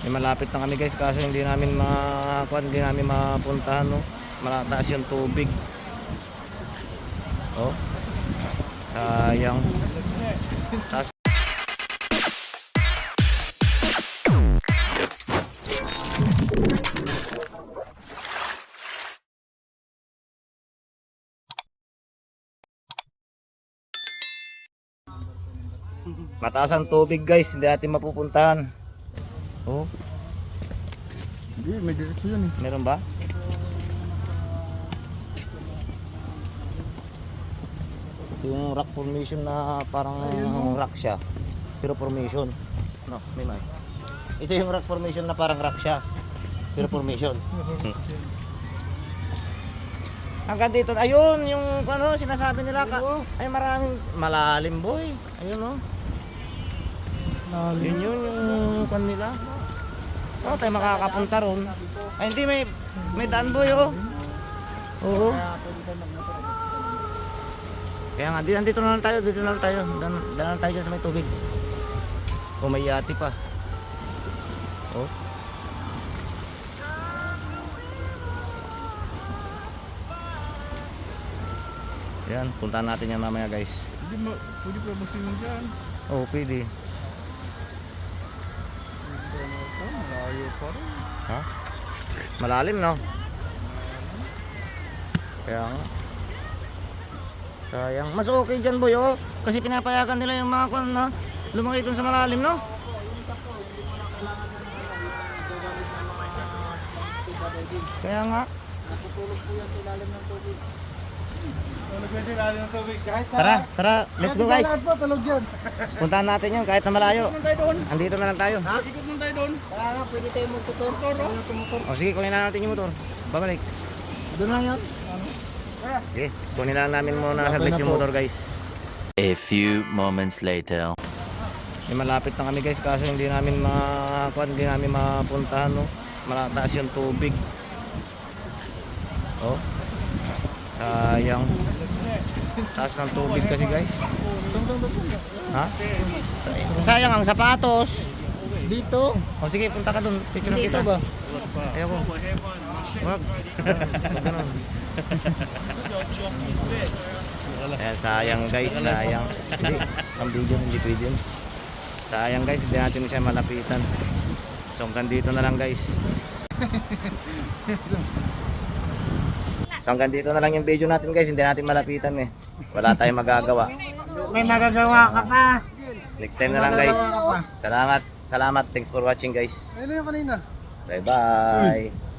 May malapit na kami guys, kaso hindi namin hindi namin mapuntahan, no. Malataas yung tubig. Oh. Sayang. Tas mataas ang tubig guys, hindi natin mapupuntahan. Oh, Hindi, may diretso yun eh. meron ba? Ito yung rock formation na parang rock siya, pero formation. No, may may. Ito yung rock formation na parang rock siya, pero formation. Hanggang dito, ayun yung ano sinasabi nila ay maraming malalim boy. Ayun no. Yun yung kanila. Oh, tayo makakapunta ron. Ay hindi, may daan boy oh. Oo. Kaya nga dito na lang tayo, dito na lang tayo. Daan lang tayo dyan sa may tubig. Oh, may yati pa. Oh. Yan, puntahan natin yan mamaya guys. Pwede pa magsimang dyan. Oh, pwede. Malayo pa rin. Ha? Malalim no? Kaya nga. Sayang. Mas okay dyan boy oh. Kasi pinapayagan nila yung mga kwan na lumaki dun sa malalim no? Kaya nga. Natutulog po yan sa ilalim ng tubig. Tulog yan sa ilalim ng tubig. Tara, let's go guys. Lahat po, tulog yan. Puntahan natin yan kahit na malayo. Ikot lang tayo doon. Andito na lang tayo. Ikot lang tayo doon. Kaya nga, pwede tayo magtutor. O sige, kunin na natin yung motor. Babalik. Doon lang yan. Okay, kunin na namin muna saglit yung motor guys. A few moments later. May malapit na kami guys, kaso hindi namin hindi namin mapuntahan no. Malataas yung tubig. Oh. Sayang. Taas ng tubig kasi guys. Ha? Sayang ang sapatos. Dito. O sige, punta ka dun. Picture Dito kita. ba? Ayoko. Wag. Ganun. Ayan, sayang guys, sayang. Hindi, ang video hindi pwede yun. Sayang guys, hindi natin siya malapitan. So hanggang dito na lang guys. So hanggang dito na lang yung video natin guys, hindi natin malapitan eh. Wala tayong magagawa. May magagawa ka pa. Next time na lang guys. Salamat, salamat. Thanks for watching guys. Ayun na yung kanina. Bye bye.